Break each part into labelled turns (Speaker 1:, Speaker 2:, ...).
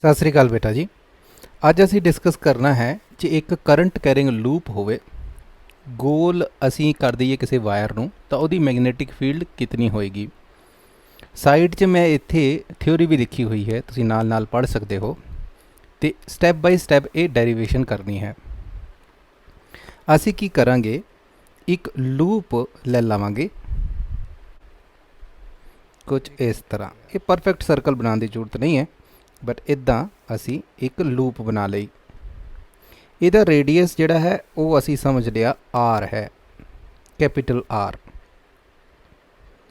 Speaker 1: सत श्री अकाल बेटा जी। ਅੱਜ ਅਸੀਂ ਡਿਸਕਸ ਕਰਨਾ ਹੈ ਜੇ ਇੱਕ ਕਰੰਟ ਕੈਰਿੰਗ ਲੂਪ ਹੋਵੇ, ਗੋਲ ਅਸੀਂ ਕਰ ਦਈਏ ਕਿਸੇ ਵਾਇਰ ਨੂੰ, ਤਾਂ ਉਹਦੀ ਮੈਗਨੈਟਿਕ ਫੀਲਡ ਕਿਤਨੀ ਹੋਏਗੀ। ਸਾਈਡ 'ਚ ਮੈਂ ਇੱਥੇ ਥਿਊਰੀ ਵੀ ਲਿਖੀ ਹੋਈ ਹੈ, ਤੁਸੀਂ ਨਾਲ ਨਾਲ ਪੜ੍ਹ ਸਕਦੇ ਹੋ ਤੇ ਸਟੈਪ ਬਾਈ ਸਟੈਪ ਇਹ ਡੈਰੀਵੇਸ਼ਨ ਕਰਨੀ ਹੈ। ਅਸੀਂ ਕੀ ਕਰਾਂਗੇ, ਇੱਕ ਲੂਪ ਲੈ ਲਵਾਂਗੇ ਕੁਝ ਇਸ ਤਰ੍ਹਾਂ। ਇਹ ਪਰਫੈਕਟ ਸਰਕਲ ਬਣਾਉਣ ਦੀ ਜ਼ਰੂਰਤ ਨਹੀਂ ਹੈ, बट इदा असी एक लूप बना लई। इहदा रेडियस जिहड़ा है वो असी समझ लिया आर है, कैपिटल आर।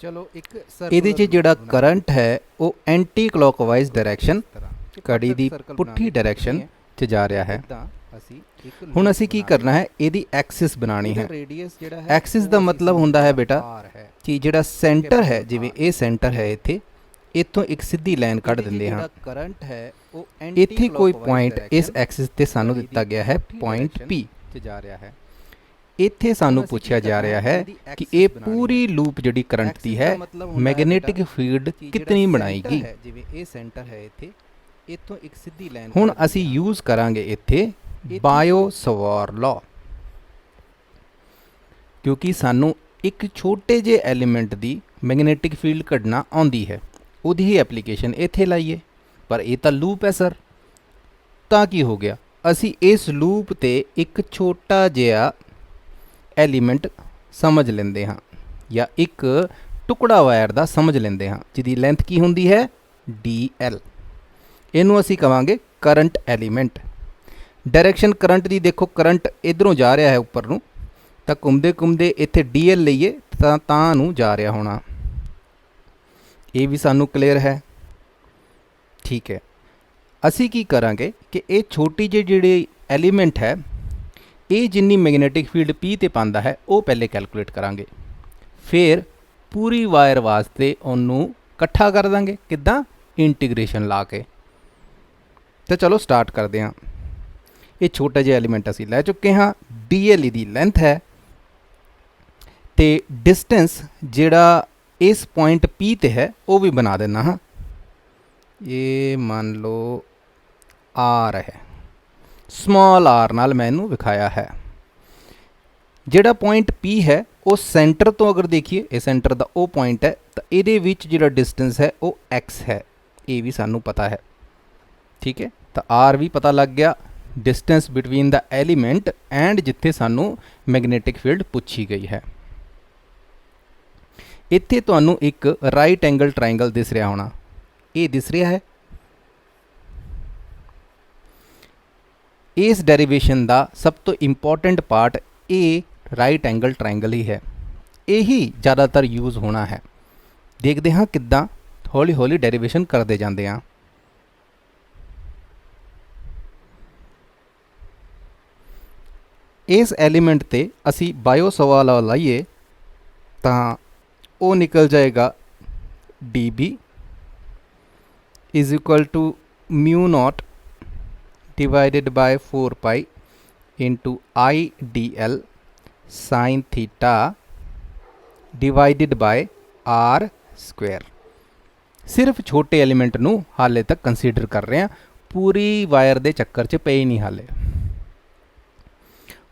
Speaker 1: चलो एक इहदे च जिहड़ा करंट है वो एंटी क्लॉकवाइज डायरैक्शन, घड़ी दी पुट्ठी डायरैक्शन च जा रहा है। हुण असी की करना है, इहदी एक्सिस बनानी है। एक्सिस दा मतलब हुंदा है बेटा कि जिहड़ा सेंटर है, जिवें ये सेंटर है इत्थे, इत्थों एक सीधी लाइन कढ़ दिंदे हां। करंट है वो इत्थे कोई पॉइंट इस एक्सिस ते सानू दिता गया है, पॉइंट पी च जा रहा है। इत्थे सानू पूछा जा रहा है कि ये पूरी लूप जिहड़ी करंट दी है मैग्नेटिक फील्ड कितनी बनाएगी। जिवें ये सेंटर है इत्थे, इत्थों एक सीधी लाइन। हुण असी यूज करांगे इत्थे बायो-सवार लॉ, क्योंकि सानू एक छोटे जे एलीमेंट दी मैग्नेटिक फील्ड कढना आउंदी है, ਉਹਦੀ ਹੀ ਐਪਲੀਕੇਸ਼ਨ ਇੱਥੇ ਲਾਈਏ। ਪਰ ਇਹ ਤਾਂ ਲੂਪ ਹੈ ਸਰ, ਤਾਂ ਕੀ ਹੋ ਗਿਆ, ਅਸੀਂ ਇਸ ਲੂਪ ਤੇ ਇੱਕ ਛੋਟਾ ਜਿਹਾ ਐਲੀਮੈਂਟ ਸਮਝ ਲੈਂਦੇ ਹਾਂ, ਜਾਂ ਇੱਕ ਟੁਕੜਾ ਵਾਇਰ ਦਾ ਸਮਝ ਲੈਂਦੇ ਹਾਂ ਜਿਹਦੀ ਲੈਂਥ ਕੀ ਹੁੰਦੀ ਹੈ, DL। ਇਹਨੂੰ ਅਸੀਂ ਕਵਾਂਗੇ ਕਰੰਟ ਐਲੀਮੈਂਟ। ਡਾਇਰੈਕਸ਼ਨ ਕਰੰਟ ਦੀ ਦੇਖੋ, ਕਰੰਟ ਇਧਰੋਂ ਜਾ ਰਿਹਾ ਹੈ ਉੱਪਰ ਨੂੰ, ਤਾਂ ਘੁੰਮਦੇ ਘੁੰਮਦੇ ਇੱਥੇ DL ਲਈਏ ਤਾਂ ਨੂੰ ਜਾ ਰਿਹਾ ਹੋਣਾ। ये भी सानू क्लीयर है, ठीक है। असी की करांगे कि ये छोटी जी जिहड़ी एलीमेंट है, ये जिन्नी मैग्नेटिक फील्ड P ते पांदा है वो पहले कैलकुलेट करांगे, फिर पूरी वायर वास्ते उन्होंने इकट्ठा कर देंगे। किद्दां, इंटीग्रेशन ला के। तो चलो स्टार्ट करते हैं। ये छोटा जिहा एलीमेंट असी लै चुके हाँ, DL दी लेंथ है, तो डिस्टेंस जिहड़ा इस पॉइंट P ते है वो भी बना देना। हाँ, ये मान लो R है, स्मॉल r नाल मैं इनू विखाया है। जिहड़ा पॉइंट P है वो सेंटर तो अगर देखिए, ये सेंटर दा वो पॉइंट है, तो इहदे विच जिहड़ा डिस्टेंस है वो x है, ये भी सानू पता है, ठीक है। तो R भी पता लग गया, distance between the element and जिथे सानू मैग्नेटिक फील्ड पूछी गई है। इत्थे तुहानू एक राइट एंगल ट्राइंगल दिस रहा होना, ये दिस रहा है। इस डेरिवेशन का सब तो इंपॉर्टेंट पार्ट ये राइट एंगल ट्राइंगल ही है, यही ज़्यादातर यूज़ होना है। देखते हाँ किद्दां हौली हौली डेरिवेशन करते जाते हैं। इस एलीमेंट ते असी बायो-सवार लॉ लाइए तां वो निकल जाएगा DB is equal to mu naught divided by 4 pi into IDL sine theta divided by R square. सिर्फ छोटे एलीमेंट नू हाले तक कंसीडर कर रहे हैं, पूरी वायर दे चक्कर च पे ही नहीं हाले।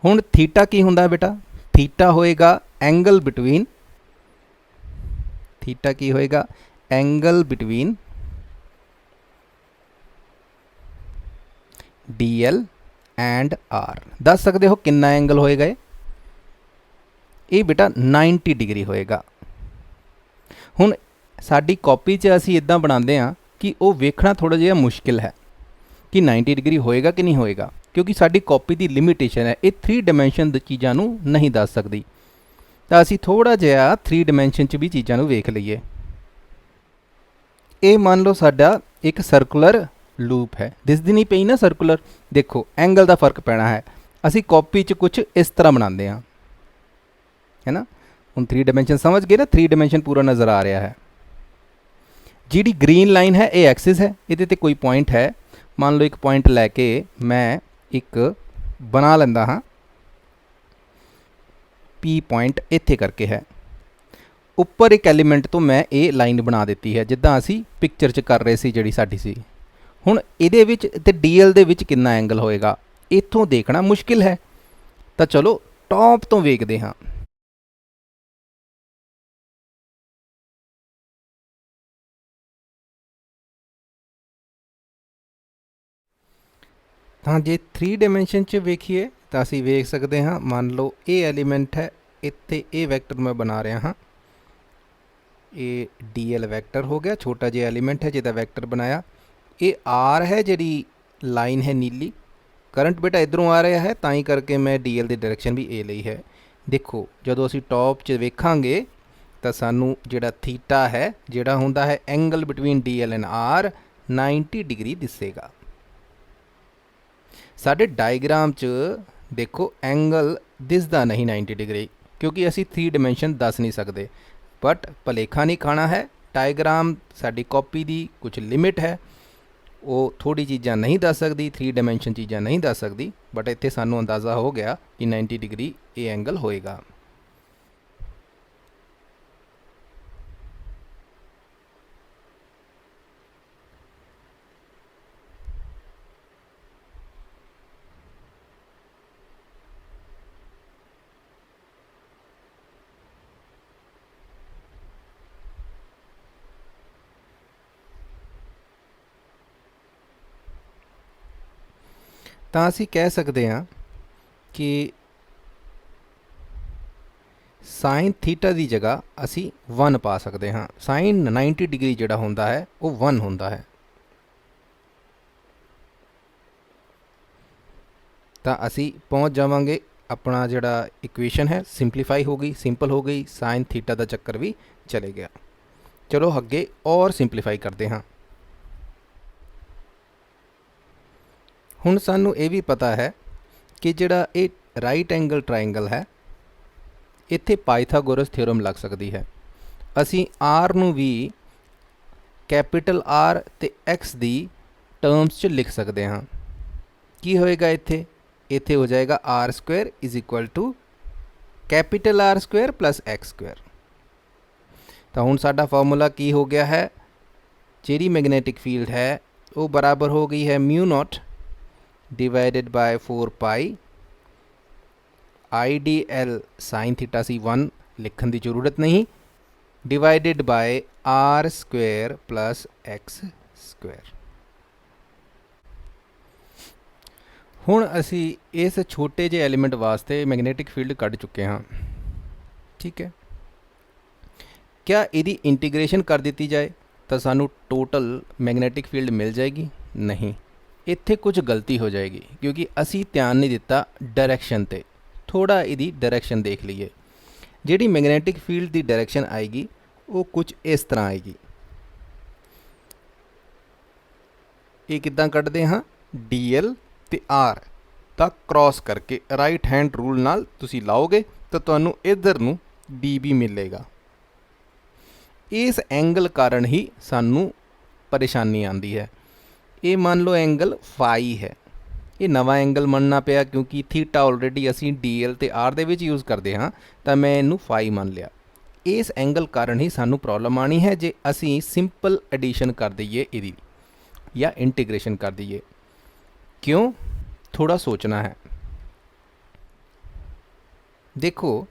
Speaker 1: हुण थीटा की हुंदा बेटा, थीटा होएगा एंगल बिटवीन, थीटा की होएगा angle between DL and R। दस सकते हो कितना एंगल होएगा, ये बेटा 90 डिग्री होएगा। हुण साडी कॉपी च असी इदां बनाते हैं कि वो वेखना थोड़ा जिहा मुश्किल है कि 90 डिग्री होएगा कि नहीं होएगा, क्योंकि साडी कॉपी की लिमिटेशन है, ये 3 डायमेंशन दी चीज़ां नूं नहीं दस सकती। तो असी थोड़ा जिहा 3 डायमेंशन च भी चीज़ों वेख लीए। ये मान लो साडा एक सर्कुलर लूप है, दिसदी नहीं पई ना सर्कुलर, देखो एंगल का फर्क पैना है। असी कॉपी च कुछ इस तरह बनाते हैं, है ना। हुण 3 डायमेंशन समझ गए ना, 3 डायमेंशन पूरा नज़र आ रहा है। जिहड़ी ग्रीन लाइन है ये एक्सिस है, इहदे ते कोई पॉइंट है, मान लो एक पॉइंट लैके मैं एक बना लैंदा हाँ, P पॉइंट इत्थे करके है। उपर एक एलीमेंट तो मैं ये लाइन बना दी है, जिद्दां असी पिक्चर च कर रहे सी जिहड़ी साडी सी। ਹੁਣ ਇਹਦੇ ਵਿੱਚ ਤੇ ਡੀਐਲ ਦੇ ਵਿੱਚ ਕਿੰਨਾ ਐਂਗਲ ਹੋਏਗਾ ਇੱਥੋਂ ਦੇਖਣਾ ਮੁਸ਼ਕਿਲ ਹੈ। ਤਾਂ ਚਲੋ ਟੌਪ ਤੋਂ ਵੇਖਦੇ ਹਾਂ। ਤਾਂ ਜੇ 3 ਡਾਇਮੈਂਸ਼ਨ 'ਚ ਵੇਖੀਏ ਤਾਂ ਅਸੀਂ ਵੇਖ ਸਕਦੇ ਹਾਂ, ਮੰਨ ਲਓ ਇਹ ਐਲੀਮੈਂਟ ਹੈ, ਇੱਥੇ ਇਹ ਵੈਕਟਰ ਮੈਂ ਬਣਾ ਰਿਹਾ ਹਾਂ, ਇਹ ਡੀ ਐਲ ਵੈਕਟਰ ਹੋ ਗਿਆ, ਛੋਟਾ ਜਿਹਾ ਐਲੀਮੈਂਟ ਹੈ ਜਿਹਦਾ ਵੈਕਟਰ ਬਣਾਇਆ। ਇਹ ਆਰ ਹੈ ਜਿਹੜੀ ਲਾਈਨ ਹੈ ਨੀਲੀ, ਕਰੰਟ ਬੇਟਾ ਇੱਧਰੋਂ ਆ ਰਿਹਾ ਹੈ ਤਾਂ ਹੀ ਕਰਕੇ ਮੈਂ ਡੀ ਐਲ ਦੀ ਡਾਇਰੈਕਸ਼ਨ ਵੀ ਇਹ ਲਈ ਹੈ। ਦੇਖੋ ਜਦੋਂ ਅਸੀਂ ਟੌਪ 'ਚ ਵੇਖਾਂਗੇ ਤਾਂ ਸਾਨੂੰ ਜਿਹੜਾ ਥੀਟਾ ਹੈ, ਜਿਹੜਾ ਹੁੰਦਾ ਹੈ angle between D L and R, 90 degree ਦਿਸੇਗਾ। ਸਾਡੇ ਡਾਇਗਰਾਮ 'ਚ ਦੇਖੋ ਐਂਗਲ ਦਿਸਦਾ ਨਹੀਂ 90 ਡਿਗਰੀ, ਕਿਉਂਕਿ ਅਸੀਂ 3 ਡਾਇਮੈਂਸ਼ਨ ਦੱਸ ਨਹੀਂ ਸਕਦੇ। ਬਟ ਭਲੇਖਾ ਨਹੀਂ ਖਾਣਾ ਹੈ, ਡਾਇਗਰਾਮ ਸਾਡੀ ਕਾਪੀ ਦੀ ਕੁਝ ਲਿਮਿਟ ਹੈ, ਉਹ ਥੋੜੀ ਚੀਜ਼ਾਂ ਨਹੀਂ ਦੱਸ ਸਕਦੀ, 3 ਡਾਇਮੈਂਸ਼ਨ ਚੀਜ਼ਾਂ ਨਹੀਂ ਦੱਸ ਸਕਦੀ। ਬਟ ਇੱਥੇ ਸਾਨੂੰ ਅੰਦਾਜ਼ਾ ਹੋ ਗਿਆ ਕਿ 90 ਡਿਗਰੀ ਇਹ ਐਂਗਲ ਹੋਏਗਾ। ਤਾਂ ਅਸੀਂ ਕਹਿ ਸਕਦੇ ਹਾਂ ਕਿ ਸਾਈਨ ਥੀਟਾ ਦੀ ਜਗ੍ਹਾ ਅਸੀਂ 1 ਪਾ ਸਕਦੇ ਹਾਂ। ਸਾਈਨ 90 ਡਿਗਰੀ ਜਿਹੜਾ ਹੁੰਦਾ ਹੈ ਉਹ 1 ਹੁੰਦਾ ਹੈ। ਤਾਂ ਅਸੀਂ ਪਹੁੰਚ ਜਾਵਾਂਗੇ, ਆਪਣਾ ਜਿਹੜਾ ਇਕੁਏਸ਼ਨ ਹੈ ਸਿੰਪਲੀਫਾਈ ਹੋ ਗਈ, ਸਿੰਪਲ ਹੋ ਗਈ, ਸਾਈਨ ਥੀਟਾ ਦਾ ਚੱਕਰ ਵੀ ਚਲੇ ਗਿਆ। ਚਲੋ ਅੱਗੇ ਔਰ ਸਿੰਪਲੀਫਾਈ ਕਰਦੇ ਹਾਂ। ਹੁਣ ਸਾਨੂੰ ਇਹ ਵੀ ਪਤਾ ਹੈ ਕਿ ਜਿਹੜਾ ਇਹ ਰਾਈਟ ਐਂਗਲ ਟਰਾਇੰਗਲ ਹੈ, ਇੱਥੇ ਪਾਈਥਾਗੋਰਸ ਥਿਓਰਮ ਲੱਗ ਸਕਦੀ ਹੈ। ਅਸੀਂ ਆਰ ਨੂੰ ਵੀ ਕੈਪੀਟਲ ਆਰ ਤੇ ਐਕਸ ਦੀ ਟਰਮਸ 'ਚ ਲਿਖ ਸਕਦੇ ਹਾਂ। ਕੀ ਹੋਏਗਾ ਇੱਥੇ? ਇੱਥੇ ਹੋ ਜਾਏਗਾ R square is equal to capital R square plus X square. ਤਾਂ ਹੁਣ ਸਾਡਾ ਫਾਰਮੂਲਾ ਕੀ ਹੋ ਗਿਆ ਹੈ? ਜਿਹੜੀ ਮੈਗਨੈਟਿਕ ਫੀਲਡ ਹੈ ਉਹ ਬਰਾਬਰ ਹੋ ਗਈ ਹੈ mu naught divided by 4 pi IDL sin theta ਸੀ 1 ਲਿਖਣ ਦੀ ਜ਼ਰੂਰਤ ਨਹੀਂ, divided by r square plus x square। ਹੁਣ ਅਸੀਂ ਇਸ ਛੋਟੇ ਜਿਹੇ ਐਲੀਮੈਂਟ ਵਾਸਤੇ ਮੈਗਨੈਟਿਕ ਫੀਲਡ ਕੱਢ ਚੁੱਕੇ ਹਾਂ, ਠੀਕ ਹੈ। क्या ਇਹਦੀ ਇੰਟੀਗ੍ਰੇਸ਼ਨ ਕਰ ਦਿੱਤੀ ਜਾਏ ਤਾਂ ਸਾਨੂੰ ਟੋਟਲ ਮੈਗਨੈਟਿਕ ਫੀਲਡ ਮਿਲ ਜਾਏਗੀ? ਨਹੀਂ, ਇੱਥੇ ਕੁਝ ਗਲਤੀ ਹੋ ਜਾਏਗੀ ਕਿਉਂਕਿ ਅਸੀਂ ਧਿਆਨ ਨਹੀਂ ਦਿੱਤਾ ਡਾਇਰੈਕਸ਼ਨ ਤੇ। ਥੋੜਾ ਇਹਦੀ ਡਾਇਰੈਕਸ਼ਨ ਦੇਖ ਲਈਏ। ਜਿਹੜੀ ਮੈਗਨੈਟਿਕ ਫੀਲਡ ਦੀ ਡਾਇਰੈਕਸ਼ਨ ਆਏਗੀ ਉਹ ਕੁਝ ਇਸ ਤਰ੍ਹਾਂ ਆਏਗੀ। ਇਹ ਕਿੱਦਾਂ ਕੱਢਦੇ ਹਾਂ? ਡੀਐਲ ਤੇ ਆਰ ਤਾਂ ਕ੍ਰਾਸ ਕਰਕੇ ਰਾਈਟ ਹੈਂਡ ਰੂਲ ਨਾਲ ਤੁਸੀਂ ਲਾਓਗੇ ਤਾਂ ਤੁਹਾਨੂੰ ਇੱਧਰ ਨੂੰ ਡੀਬੀ ਮਿਲੇਗਾ। ਇਸ ਐਂਗਲ ਕਾਰਨ ਹੀ ਸਾਨੂੰ ਪਰੇਸ਼ਾਨੀ ਆਉਂਦੀ ਹੈ। ਇਹ ਮੰਨ ਲਓ ਐਂਗਲ ਫਾਈ ਹੈ, ਇਹ ਨਵਾਂ ਐਂਗਲ ਮੰਨਣਾ ਪਿਆ ਕਿਉਂਕਿ ਥੀਟਾ ਆਲਰੇਡੀ ਅਸੀਂ ਡੀਐਲ ਤੇ ਆਰ ਦੇ ਵਿੱਚ ਯੂਜ਼ ਕਰਦੇ ਹਾਂ, ਤਾਂ ਮੈਂ ਇਹਨੂੰ ਫਾਈ ਮੰਨ ਲਿਆ। ਇਸ ਐਂਗਲ ਕਾਰਨ ਹੀ ਸਾਨੂੰ ਪ੍ਰੋਬਲਮ ਆਣੀ ਹੈ ਜੇ ਅਸੀਂ ਸਿੰਪਲ ਐਡੀਸ਼ਨ ਕਰ ਦਈਏ ਇਹਦੀ ਜਾਂ ਇੰਟੀਗ੍ਰੇਸ਼ਨ ਕਰ ਦਈਏ। ਕਿਉਂ? ਥੋੜਾ ਸੋਚਣਾ ਹੈ। ਦੇਖੋ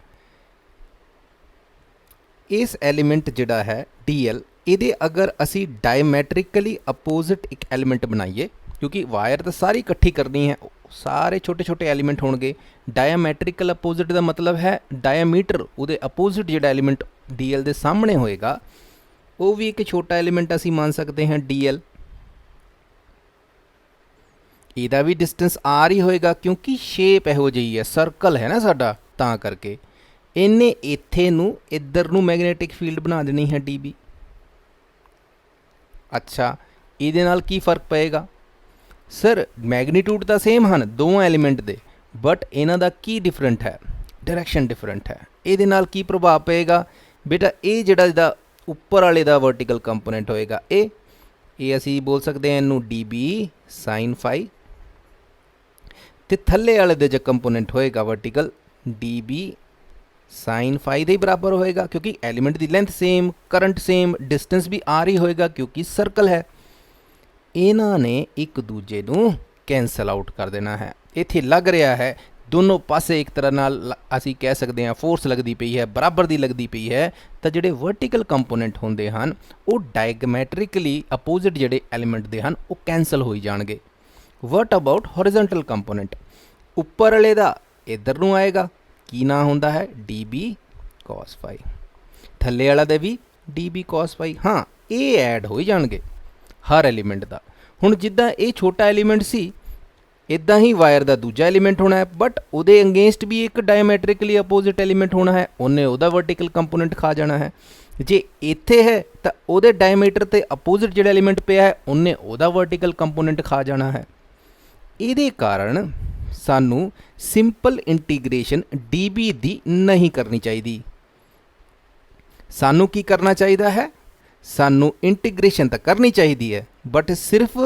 Speaker 1: ਇਸ ਐਲੀਮੈਂਟ ਜਿਹੜਾ ਹੈ ਡੀਐਲ, ਇਹਦੇ ਅਗਰ ਅਸੀਂ ਡਾਇਮੈਟ੍ਰਿਕਲੀ ਅਪੋਜ਼ਿਟ ਇੱਕ ਐਲੀਮੈਂਟ ਬਣਾਈਏ, ਕਿਉਂਕਿ ਵਾਇਰ ਤਾਂ ਸਾਰੀ ਇਕੱਠੀ ਕਰਨੀ ਹੈ, ਸਾਰੇ ਛੋਟੇ ਛੋਟੇ ਐਲੀਮੈਂਟ ਹੋਣਗੇ। ਡਾਇਮੈਟ੍ਰਿਕਲ ਅਪੋਜ਼ਿਟ ਦਾ ਮਤਲਬ ਹੈ ਡਾਇਆਮੀਟਰ, ਉਹਦੇ ਅਪੋਜ਼ਿਟ ਜਿਹੜਾ ਐਲੀਮੈਂਟ ਡੀਐਲ ਦੇ ਸਾਹਮਣੇ ਹੋਏਗਾ ਉਹ ਵੀ ਇੱਕ ਛੋਟਾ ਐਲੀਮੈਂਟ ਅਸੀਂ ਮੰਨ ਸਕਦੇ ਹਾਂ ਡੀਐਲ। ਇਹਦਾ ਵੀ ਡਿਸਟੈਂਸ ਆਰ ਹੀ ਹੋਏਗਾ ਕਿਉਂਕਿ ਸ਼ੇਪ ਇਹੋ ਜਿਹੀ ਹੈ, ਸਰਕਲ ਹੈ ਨਾ ਸਾਡਾ, ਤਾਂ ਕਰਕੇ ਇਹਨੇ ਇੱਥੇ ਨੂੰ ਇੱਧਰ ਨੂੰ ਮੈਗਨੈਟਿਕ ਫੀਲਡ ਬਣਾ ਦੇਣੀ ਹੈ ਡੀਬੀ। ਅੱਛਾ, ਇਹਦੇ ਨਾਲ ਕੀ ਫਰਕ ਪਏਗਾ? ਸਰ ਮੈਗਨੀਟਿਊਡ ਤਾਂ ਸੇਮ ਹਨ ਦੋਵਾਂ ਐਲੀਮੈਂਟ ਦੇ, ਬਟ ਇਹਨਾਂ ਦਾ ਕੀ ਡਿਫਰੈਂਟ ਹੈ? ਡਾਇਰੈਕਸ਼ਨ ਡਿਫਰੈਂਟ ਹੈ। ਇਹਦੇ ਨਾਲ ਕੀ ਪ੍ਰਭਾਵ ਪਏਗਾ ਬੇਟਾ? ਇਹ ਜਿਹੜਾ ਇਹਦਾ ਉੱਪਰ ਵਾਲੇ ਦਾ ਵਰਟੀਕਲ ਕੰਪੋਨੈਂਟ ਹੋਏਗਾ ਇਹ ਅਸੀਂ ਬੋਲ ਸਕਦੇ ਹਾਂ ਇਹਨੂੰ ਡੀਬੀ ਸਾਈਨ ਫਾਈ, ਤੇ ਥੱਲੇ ਵਾਲੇ ਦੇ ਜੋ ਕੰਪੋਨੈਂਟ ਹੋਏਗਾ ਵਰਟੀਕਲ, ਡੀਬੀ ਸਾਈਨ ਫਾਈ ਦੇ ਹੀ ਬਰਾਬਰ ਹੋਏਗਾ ਕਿਉਂਕਿ ਐਲੀਮੈਂਟ ਦੀ length same, current same, distance ਵੀ ਆਰ ਹੀ ਹੋਏਗਾ ਕਿਉਂਕਿ ਸਰਕਲ ਹੈ। ਇਹਨਾਂ ਨੇ ਇੱਕ ਦੂਜੇ ਨੂੰ ਕੈਂਸਲ ਆਊਟ ਕਰ ਦੇਣਾ ਹੈ। ਇੱਥੇ ਲੱਗ ਰਿਹਾ ਹੈ ਦੋਨੋਂ ਪਾਸੇ ਇੱਕ ਤਰ੍ਹਾਂ ਨਾਲ ਅਸੀਂ ਕਹਿ ਸਕਦੇ ਹਾਂ ਫੋਰਸ ਲੱਗਦੀ ਪਈ ਹੈ, ਬਰਾਬਰ ਦੀ ਲੱਗਦੀ ਪਈ ਹੈ। ਤਾਂ ਜਿਹੜੇ ਵਰਟੀਕਲ ਕੰਪੋਨੈਂਟ ਹੁੰਦੇ ਹਨ ਉਹ ਡਾਇਗਮੈਟ੍ਰਿਕਲੀ ਅਪੋਜ਼ਿਟ ਜਿਹੜੇ ਐਲੀਮੈਂਟ ਦੇ ਹਨ ਉਹ ਕੈਂਸਲ ਹੋਈ ਜਾਣਗੇ। ਵਟ ਅਬਾਊਟ ਹੋਰੀਜ਼ੋਨਟਲ ਕੰਪੋਨੈਂਟ, ਉੱਪਰ ਵਾਲੇ ਦਾ ਇੱਧਰ ਨੂੰ ਆਏਗਾ, ਕੀ ਨਾਂ ਹੁੰਦਾ ਹੈ dB cos phi, ਥੱਲੇ ਵਾਲਾ ਦਾ ਵੀ dB cos phi। ਹਾਂ, ਇਹ ਐਡ ਹੋ ਜਾਣਗੇ ਹਰ ਐਲੀਮੈਂਟ ਦਾ। ਹੁਣ ਜਿੱਦਾਂ ਇਹ ਛੋਟਾ ਐਲੀਮੈਂਟ ਸੀ ਇੱਦਾਂ ਹੀ ਵਾਇਰ ਦਾ ਦੂਜਾ ਐਲੀਮੈਂਟ ਹੋਣਾ ਹੈ, ਬਟ ਉਹਦੇ ਅਗੇਂਸਟ ਵੀ ਇੱਕ ਡਾਇਮੈਟ੍ਰਿਕਲੀ ਅਪੋਜ਼ਿਟ ਐਲੀਮੈਂਟ ਹੋਣਾ ਹੈ, ਉਹਨੇ ਉਹਦਾ ਵਰਟੀਕਲ ਕੰਪੋਨੈਂਟ ਖਾ ਜਾਣਾ ਹੈ। ਜੇ ਇੱਥੇ ਹੈ ਤਾਂ ਉਹਦੇ ਡਾਇਮੀਟਰ ਤੇ ਅਪੋਜ਼ਿਟ ਜਿਹੜਾ ਐਲੀਮੈਂਟ ਪਿਆ ਹੈ ਉਹਨੇ ਉਹਦਾ ਵਰਟੀਕਲ ਕੰਪੋਨੈਂਟ ਖਾ ਜਾਣਾ ਹੈ। ਇਹਦੇ ਕਾਰਨ ਸਾਨੂੰ ਸਿੰਪਲ ਇੰਟੀਗ੍ਰੇਸ਼ਨ dB ਦੀ ਨਹੀਂ ਕਰਨੀ ਚਾਹੀਦੀ। ਸਾਨੂੰ ਕੀ ਕਰਨਾ ਚਾਹੀਦਾ ਹੈ, ਸਾਨੂੰ ਇੰਟੀਗ੍ਰੇਸ਼ਨ ਤਾਂ ਕਰਨੀ ਚਾਹੀਦੀ ਹੈ ਬਟ ਸਿਰਫ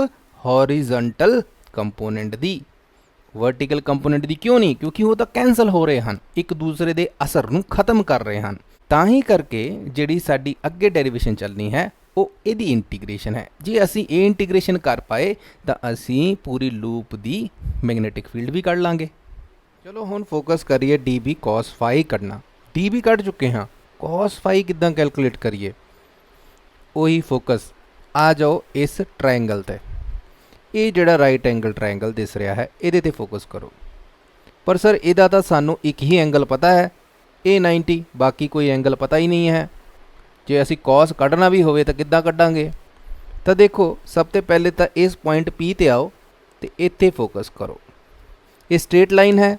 Speaker 1: ਹੌਰੀਜ਼ੋਨਟਲ ਕੰਪੋਨੈਂਟ ਦੀ, ਵਰਟੀਕਲ ਕੰਪੋਨੈਂਟ ਦੀ ਕਿਉਂ ਨਹੀਂ, ਕਿਉਂਕਿ ਉਹ ਤਾਂ ਕੈਂਸਲ ਹੋ ਰਹੇ ਹਨ, ਇੱਕ ਦੂਸਰੇ ਦੇ ਅਸਰ ਨੂੰ ਖਤਮ ਕਰ ਰਹੇ ਹਨ। ਤਾਂ ਹੀ ਕਰਕੇ ਜਿਹੜੀ ਸਾਡੀ ਅੱਗੇ ਡੈਰੀਵੇਸ਼ਨ ਚੱਲਣੀ ਹੈ ਉਹ ਇਹਦੀ ਇੰਟੀਗ੍ਰੇਸ਼ਨ ਹੈ। ਜੇ ਅਸੀਂ ਇਹ ਇੰਟੀਗ੍ਰੇਸ਼ਨ ਕਰ ਪਾਏ ਤਾਂ ਅਸੀਂ ਪੂਰੀ ਲੂਪ ਦੀ ਮੈਗਨੈਟਿਕ ਫੀਲਡ ਵੀ ਕੱਢ ਲਾਂਗੇ। ਚਲੋ ਹੁਣ ਫੋਕਸ ਕਰੀਏ dB cos phi ਕੱਢਣਾ। dB ਕੱਢ ਚੁੱਕੇ ਹਾਂ, cos phi ਕਿੱਦਾਂ ਕੈਲਕੂਲੇਟ ਕਰੀਏ, ਉਹੀ ਫੋਕਸ। ਆ ਜਾਓ ਇਸ ਟਰਾਇੰਗਲ ਤੇ, ਇਹ ਜਿਹੜਾ ਰਾਈਟ ਐਂਗਲ ਟਰਾਇੰਗਲ ਦਿਸ ਰਿਹਾ ਹੈ ਇਹਦੇ ਤੇ ਫੋਕਸ ਕਰੋ। ਪਰ ਸਰ ਇਹਦਾ ਤਾਂ ਸਾਨੂੰ ਇੱਕ ਹੀ ਐਂਗਲ ਪਤਾ ਹੈ, ਇਹ 90, ਬਾਕੀ ਕੋਈ ਐਂਗਲ ਪਤਾ ਹੀ ਨਹੀਂ ਹੈ। ਜੇ ਅਸੀਂ cos ਕੱਢਣਾ ਵੀ ਹੋਵੇ ਤਾਂ ਕਿੱਦਾਂ ਕੱਢਾਂਗੇ? ਤਾਂ ਦੇਖੋ, ਸਭ ਤੋਂ ਪਹਿਲੇ ਤਾਂ ਇਸ ਪੁਆਇੰਟ P ਤੇ ਆਓ ਤੇ ਇੱਥੇ ਫੋਕਸ ਕਰੋ। ਇਹ ਸਟ੍ਰੇਟ ਲਾਈਨ ਹੈ,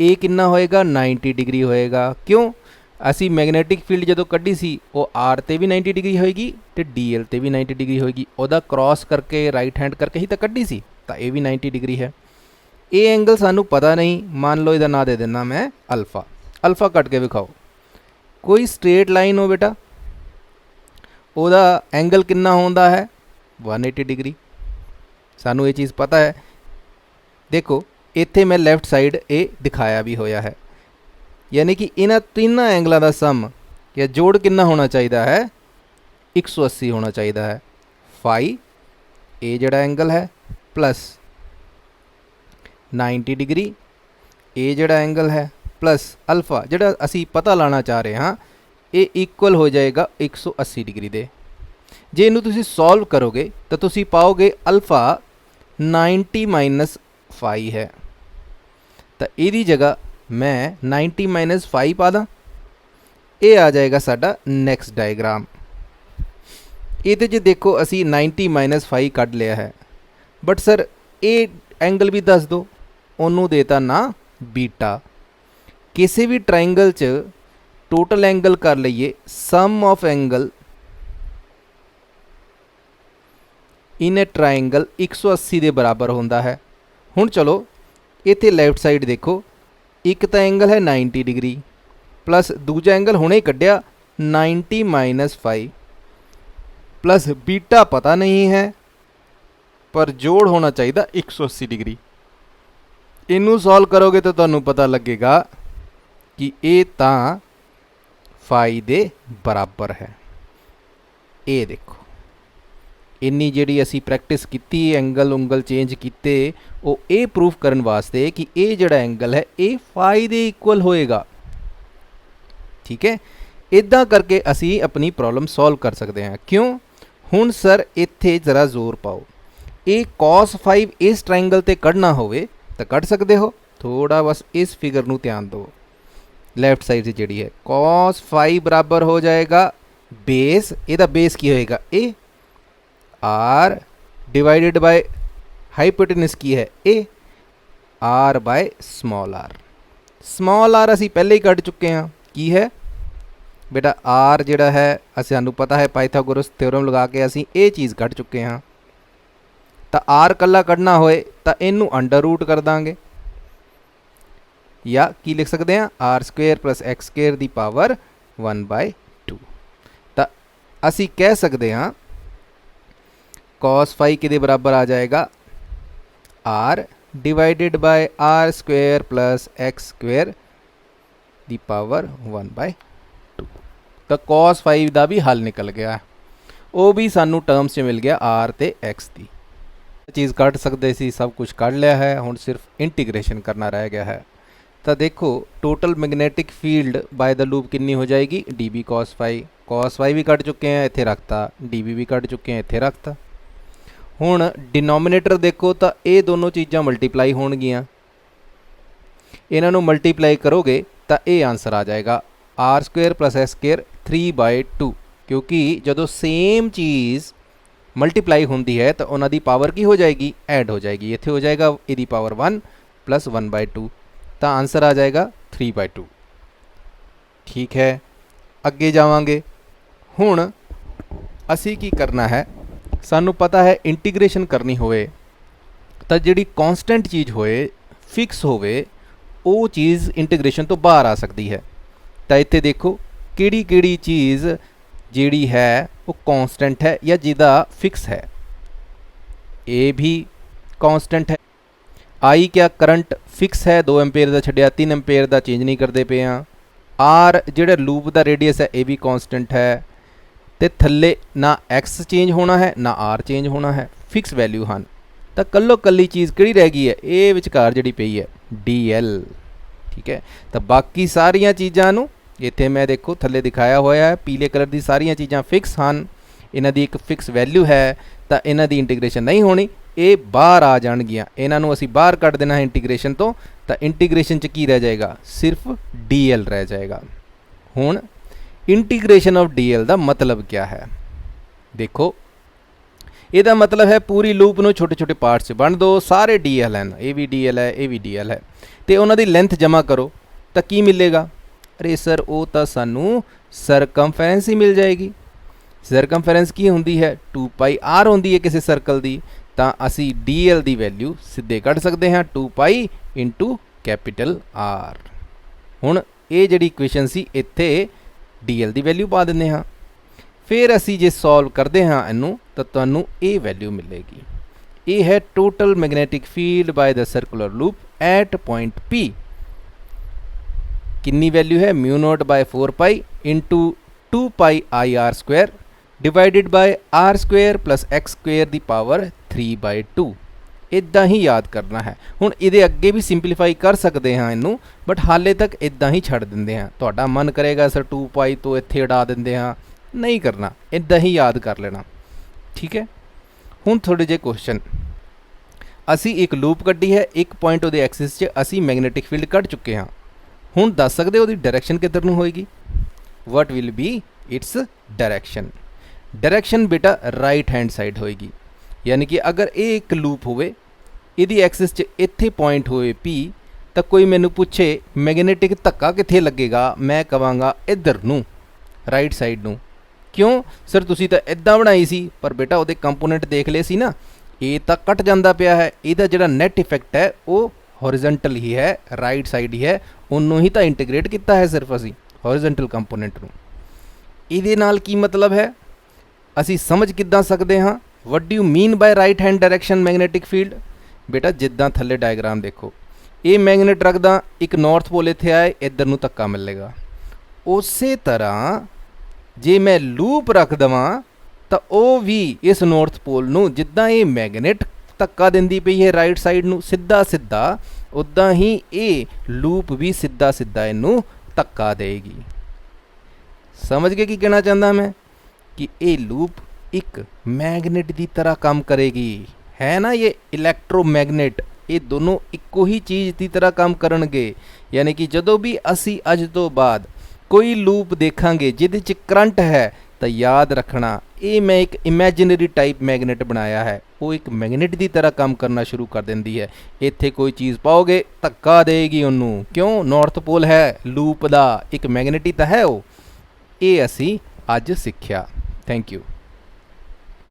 Speaker 1: ਇਹ ਕਿੰਨਾ ਹੋਏਗਾ 90 ਡਿਗਰੀ ਹੋਏਗਾ। ਕਿਉਂ? ਅਸੀਂ ਮੈਗਨੈਟਿਕ ਫੀਲਡ ਜਦੋਂ ਕੱਢੀ ਸੀ ਉਹ R ਤੇ ਵੀ 90 ਡਿਗਰੀ ਹੋਏਗੀ ਤੇ DL ਤੇ ਵੀ 90 ਡਿਗਰੀ ਹੋਏਗੀ, ਉਹਦਾ ਕ੍ਰਾਸ ਕਰਕੇ ਰਾਈਟ ਹੈਂਡ ਕਰਕੇ ਹੀ ਤਾਂ ਕੱਢੀ ਸੀ, ਤਾਂ ਇਹ ਵੀ 90 ਡਿਗਰੀ ਹੈ। ਇਹ ਐਂਗਲ ਸਾਨੂੰ ਪਤਾ ਨਹੀਂ, ਮੰਨ ਲਓ ਇਹਦਾ ਨਾਂ ਦੇ ਦਿੰਦਾ ਮੈਂ ਅਲਫਾ। ਅਲਫਾ ਕੱਢ ਕੇ ਵਿਖਾਓ। ਕੋਈ ਸਟ੍ਰੇਟ ਲਾਈਨ ਹੋ ਬੇਟਾ, ਉਹਦਾ ਐਂਗਲ ਕਿੰਨਾ ਹੁੰਦਾ ਹੈ 180 ਡਿਗਰੀ, ਸਾਨੂੰ ਇਹ ਚੀਜ਼ ਪਤਾ ਹੈ। ਦੇਖੋ ਇੱਥੇ ਮੈਂ ਲੈਫਟ ਸਾਈਡ ਇਹ ਦਿਖਾਇਆ ਵੀ ਹੋਇਆ ਹੈ, ਯਾਨੀ ਕਿ ਇਹਨਾਂ ਤਿੰਨਾਂ ਐਂਗਲਾਂ ਦਾ ਸਮ ਜਾਂ ਜੋੜ ਕਿੰਨਾ ਹੋਣਾ ਚਾਹੀਦਾ ਹੈ 180 ਹੋਣਾ ਚਾਹੀਦਾ ਹੈ। ਫਾਈ ਇਹ ਜਿਹੜਾ ਐਂਗਲ ਹੈ ਪਲੱਸ 90 ਡਿਗਰੀ ਇਹ ਜਿਹੜਾ ਐਂਗਲ ਹੈ ਪਲੱਸ ਅਲਫਾ ਜਿਹੜਾ ਅਸੀਂ ਪਤਾ ਲਾਣਾ ਚਾਹ ਰਹੇ ਹਾਂ, ਇਹ ਇਕੁਅਲ ਹੋ ਜਾਏਗਾ 180 ਡਿਗਰੀ ਦੇ। ਜੇ ਇਹਨੂੰ ਤੁਸੀਂ ਸੋਲਵ ਕਰੋਗੇ ਤਾਂ ਤੁਸੀਂ ਪਾਓਗੇ ਅਲਫਾ 90 ਮਾਈਨਸ 5 ਹੈ, ਤਾਂ ਇਹਦੀ ਜਗ੍ਹਾ ਮੈਂ 90 ਮਾਈਨਸ 5 ਪਾ ਦਾਂ, ਇਹ ਆ ਜਾਏਗਾ ਸਾਡਾ ਨੈਕਸਟ ਡਾਇਗਰਾਮ। ਇਹਦੇ 'ਚ ਦੇਖੋ ਅਸੀਂ 90 ਮਾਈਨਸ 5 ਕੱਢ ਲਿਆ ਹੈ, ਬਟ ਸਰ ਇਹ ਐਂਗਲ ਵੀ ਦੱਸ ਦਿਓ, ਉਹਨੂੰ ਦੇਤਾ ਨਾ ਬੀਟਾ। ਕਿਸੇ ਵੀ ਟਰਾਇੰਗਲ 'ਚ ਟੋਟਲ ਐਂਗਲ ਕਰ ਲਈਏ, sum of angle in a triangle 180 ਦੇ ਬਰਾਬਰ ਹੁੰਦਾ ਹੈ। ਹੁਣ ਚਲੋ ਇੱਥੇ ਲੈਫਟ ਸਾਈਡ ਦੇਖੋ, ਇੱਕ ਤਾਂ ਐਂਗਲ ਹੈ 90 ਡਿਗਰੀ ਪਲੱਸ ਦੂਜਾ ਐਂਗਲ ਹੁਣੇ ਕੱਢਿਆ 90 ਮਾਈਨਸ 5 ਪਲੱਸ ਬੀਟਾ ਪਤਾ ਨਹੀਂ ਹੈ ਪਰ ਜੋੜ ਹੋਣਾ ਚਾਹੀਦਾ 180 ਡਿਗਰੀ। ਇਹਨੂੰ ਸੋਲਵ ਕਰੋਗੇ ਤਾਂ ਤੁਹਾਨੂੰ ਪਤਾ ਲੱਗੇਗਾ ਕਿ ਇਹ ਤਾਂ ਫਾਈ ਦੇ ਬਰਾਬਰ ਹੈ। ਇਹ ਦੇਖੋ, ਇੰਨੀ ਜਿਹੜੀ ਅਸੀਂ ਪ੍ਰੈਕਟਿਸ ਕੀਤੀ ਐਂਗਲ ਉਂਗਲ ਚੇਂਜ ਕੀਤੇ, ਉਹ ਇਹ ਪ੍ਰੂਫ ਕਰਨ ਵਾਸਤੇ ਕਿ ਇਹ ਜਿਹੜਾ ਐਂਗਲ ਹੈ ਇਹ ਫਾਈ ਦੇ ਇਕੁਅਲ ਹੋਏਗਾ। ਠੀਕ ਹੈ, ਇੱਦਾਂ ਕਰਕੇ ਅਸੀਂ ਆਪਣੀ ਪ੍ਰੋਬਲਮ ਸੋਲਵ ਕਰ ਸਕਦੇ ਹਾਂ। ਕਿਉਂ? ਹੁਣ ਸਰ ਇੱਥੇ ਜ਼ਰਾ ਜ਼ੋਰ ਪਾਓ, ਇਹ cos 5 ਇਸ ਟਰਾਇੰਗਲ ਤੇ ਕੱਢਣਾ ਹੋਵੇ ਤਾਂ ਕੱਢ ਸਕਦੇ ਹੋ, ਥੋੜਾ ਬਸ ਇਸ ਫਿਗਰ ਨੂੰ ਧਿਆਨ ਦਿਓ। ਲੈਫਟ ਸਾਈਡ 'ਤੇ ਜਿਹੜੀ ਹੈ cos 5 ਬਰਾਬਰ ਹੋ ਜਾਏਗਾ ਬੇਸ, ਇਹਦਾ ਬੇਸ ਕੀ ਹੋਏਗਾ ਇਹ आर डिवाइडेड बाय हाइपोटेनस की है A R by small R. Small R असी पहले ही कढ़ चुके हैं, की है बेटा आर जिहड़ा है सानू पता है पाइथागोरस थ्योरम लगा के असी ये चीज़ कढ़ चुके हैं। तो आर कला कढ़ना होए तो इनू अंडर रूट कर देंगे, या की लिख सकते हैं R square plus X square दी पावर 1/2। तो असी कह सकते हैं cos 5 किदे बराबर आ जाएगा r divided by R square plus X square दी पावर 1/2। तो cos 5 का भी हल निकल गया। ਉਹ ਵੀ ਸਾਨੂੰ ਟਰਮਸ 'ਚ ਮਿਲ ਗਿਆ ਆਰ ਤੇ ਐਕਸ ਦੀ ਚੀਜ਼ ਕੱਢ ਸਕਦੇ ਸੀ, ਸਭ ਕੁਝ ਕੱਢ ਲਿਆ ਹੈ। ਹੁਣ ਸਿਰਫ ਇੰਟੀਗ੍ਰੇਸ਼ਨ ਕਰਨਾ ਰਹਿ ਗਿਆ ਹੈ। ਤਾਂ ਦੇਖੋ ਟੋਟਲ ਮੈਗਨੈਟਿਕ ਫੀਲਡ ਬਾय ਦ ਲੂਪ ਕਿੰਨੀ ਹੋ ਜਾਏਗੀ, डी बी cos फाई भी ਕੱਢ ਚੁੱਕੇ ਹਾਂ ਇੱਥੇ ਰੱਖਤਾ, डी बी ਵੀ ਕੱਢ ਚੁੱਕੇ ਹਾਂ ਇੱਥੇ ਰੱਖਤਾ। ਹੁਣ ਡਿਨੋਮੀਨੇਟਰ ਦੇਖੋ ਤਾਂ ਇਹ ਦੋਨੋਂ ਚੀਜ਼ਾਂ ਮਲਟੀਪਲਾਈ ਹੋਣਗੀਆਂ, ਇਹਨਾਂ ਨੂੰ ਮਲਟੀਪਲਾਈ ਕਰੋਗੇ ਤਾਂ ਇਹ ਆਂਸਰ ਆ ਜਾਏਗਾ r² + s² 3/2 ਕਿਉਂਕਿ ਜਦੋਂ ਸੇਮ ਚੀਜ਼ ਮਲਟੀਪਲਾਈ ਹੁੰਦੀ ਹੈ ਤਾਂ ਉਹਨਾਂ ਦੀ ਪਾਵਰ ਕੀ ਹੋ ਜਾਏਗੀ, ਐਡ ਹੋ ਜਾਏਗੀ। ਇੱਥੇ ਹੋ ਜਾਏਗਾ ਇਹਦੀ ਪਾਵਰ 1 + 1/2 ਤਾਂ ਆਂਸਰ ਆ ਜਾਏਗਾ 3/2। ਠੀਕ ਹੈ, ਅੱਗੇ ਜਾਵਾਂਗੇ। ਹੁਣ ਅਸੀਂ ਕੀ ਕਰਨਾ ਹੈ, ਸਾਨੂੰ ਪਤਾ ਹੈ ਇੰਟੀਗ੍ਰੇਸ਼ਨ ਕਰਨੀ ਹੋਵੇ ਤਾਂ ਜਿਹੜੀ ਕੌਂਸਟੈਂਟ ਚੀਜ਼ ਹੋਏ, ਫਿਕਸ ਹੋਵੇ, ਉਹ ਚੀਜ਼ ਇੰਟੀਗ੍ਰੇਸ਼ਨ ਤੋਂ ਬਾਹਰ ਆ ਸਕਦੀ ਹੈ। ਤਾਂ ਇੱਥੇ ਦੇਖੋ ਕਿਹੜੀ ਚੀਜ਼ ਜਿਹੜੀ ਹੈ ਉਹ ਕੌਂਸਟੈਂਟ ਹੈ ਜਾਂ ਜਿਹਦਾ ਫਿਕਸ ਹੈ। ਇਹ भी ਕੌਂਸਟੈਂਟ ਹੈ। आई क्या करंट फिक्स है 2 एम्पेयर ਦਾ ਛੱਡਿਆ 3 एम्पेयर ਦਾ ਚੇਂਜ ਨਹੀਂ ਕਰਦੇ ਪਏ ਹਾਂ। आर ਜਿਹੜਾ ਲੂਪ ਦਾ ਰੇਡੀਅਸ ਹੈ ਇਹ ਵੀ ਕੌਂਸਟੈਂਟ ਹੈ ਤੇ ਥੱਲੇ ਨਾ x ਚੇਂਜ ਹੋਣਾ ਹੈ ਨਾ r ਚੇਂਜ ਹੋਣਾ ਹੈ, ਫਿਕਸ ਵੈਲਿਊ ਹਨ। ਤਾਂ ਕੱਲੀ ਚੀਜ਼ ਕਿਹੜੀ ਰਹਿ ਗਈ ਹੈ, ਇਹ ਵਿਚਕਾਰ ਜਿਹੜੀ ਪਈ ਹੈ dl। ਠੀਕ ਹੈ, ਤਾਂ ਬਾਕੀ ਸਾਰੀਆਂ ਚੀਜ਼ਾਂ ਨੂੰ ਇੱਥੇ ਮੈਂ ਦੇਖੋ ਥੱਲੇ ਦਿਖਾਇਆ ਹੋਇਆ ਹੈ, ਪੀਲੇ ਕਲਰ ਦੀ ਸਾਰੀਆਂ ਚੀਜ਼ਾਂ ਫਿਕਸ ਹਨ, ਇਹਨਾਂ ਦੀ ਇੱਕ ਫਿਕਸ ਵੈਲਿਊ ਹੈ ਤਾਂ ਇਹਨਾਂ ਦੀ ਇੰਟੀਗ੍ਰੇਸ਼ਨ ਨਹੀਂ ਹੋਣੀ, ਇਹ ਬਾਹਰ ਆ ਜਾਣਗੀਆਂ। ਇਹਨਾਂ ਨੂੰ ਅਸੀਂ ਬਾਹਰ ਕੱਢ ਦੇਣਾ ਹੈ ਇੰਟੀਗ੍ਰੇਸ਼ਨ ਤੋਂ, ਤਾਂ ਇੰਟੀਗ੍ਰੇਸ਼ਨ 'ਚ ਕੀ ਰਹਿ ਜਾਏਗਾ, ਸਿਰਫ dl ਰਹਿ ਜਾਏਗਾ। ਹੁਣ इंटीग्रेशन ऑफ डी एल का मतलब क्या है, देखो ਇਹਦਾ मतलब है पूरी लूप ਨੂੰ छोटे छोटे पार्ट्स ਵੰਡ दो, सारे डी एल हैं, ये भी डी एल है ये भी डी एल है, तो उन्होंने लेंथ जमा करो तो की मिलेगा, अरे सर वो तो सानू सरकमफेरेंस ही मिल जाएगी। सरकमफेरेंस की होंगी है 2πr होंगी है किसी सर्कल की, तो असी डी एल की वैल्यू सीधे कढ़ सकते हैं 2π × कैपिटल R। हुण ये जिहड़ी इक्वेशन सी इत्थे डी एल की वैल्यू पा देंगे हाँ, फिर असी जे सॉल्व करते हाँ इनू तो तुहानू ये वैल्यू मिलेगी। ये है total magnetic field by the circular loop at point P। कितनी वैल्यू है, μ0/4π × 2πir² divided by r² + x² की पावर 3/2। इदा ही याद करना है। हुण इहदे अगे भी सिंपलीफाई कर सकते हाँ इनू, बट हाले तक इदा ही छड्ड दिंदे हाँ। तुहाडा मन करेगा सर 2π तो इत्थे उड़ा दिंदे हाँ, नहीं करना, इदा ही याद कर लेना। ठीक है, हुण थोड़े जे क्वेश्चन, असी एक लूप कड्डी है, एक पॉइंट उहदे एक्सिस 'च असी मैगनैटिक फील्ड कढ चुके हाँ। हुण दस सकदे उहदी डायरैक्शन किधर नूं होएगी, what will be it's direction. Direction बेटा राइट हैंड साइड होएगी, यानी कि अगर ये एक लूप होवे, इहदी एक्सिस 'च इत्थे पॉइंट होए P, तो कोई मैनू पूछे मैगनैटिक धक्का कित्थे लगेगा, मैं कहांगा इधर नूं, राइट साइड नूं। क्यों सर तुसी तो इदां बनाई सी, पर बेटा उहदे कंपोनेंट देख ले सी ना, ये तो कट जांदा पिया है, इहदा जिहड़ा नैट इफैक्ट है वो हॉरिजेंटल ही है, राइट साइड ही है, उन्होंने ही तो इंटीग्रेट किया है सिर्फ असी हॉरिजेंटल कंपोनेंट नूं। इहदे नाल की मतलब है, असी समझ किद्दां सकदे हाँ, what do you mean by right hand direction magnetic field. बेटा जिद्दां थल्ले डायग्राम देखो, ये मैगनेट रखदा एक नॉर्थ पोल इत्थे आए, इधर नूं धक्का मिलेगा। उस तरह जे मैं लूप रख देवां तो वह भी इस नॉर्थ पोल नूं जिद्दां ये मैगनेट धक्का दिंदी पई है राइट साइड नूं सीधा सीधा, उदां ही ये लूप भी सीधा सीधा इनू धक्का देगी। समझ गए की कहना चाहता मैं, कि ये लूप एक मैगनेट की तरह काम करेगी, है ना। ये इलैक्ट्रोमैगनेट, ये दोनों इक्को ही चीज़ की तरह काम करनगे। यानी कि जदों भी असी अज तो बाद कोई लूप देखांगे जिहदे च करंट है, तो याद रखना ये मैं एक इमेजिनरी टाइप मैगनेट बनाया है, वो एक मैगनेट की तरह काम करना शुरू कर देंदी है। इत्थे कोई चीज़ पाओगे धक्का देगी उन्नू, क्यों, नॉर्थ पोल है लूप का, एक मैगनेट ही तो है वो। ये असी अज सीखिया। Thank you.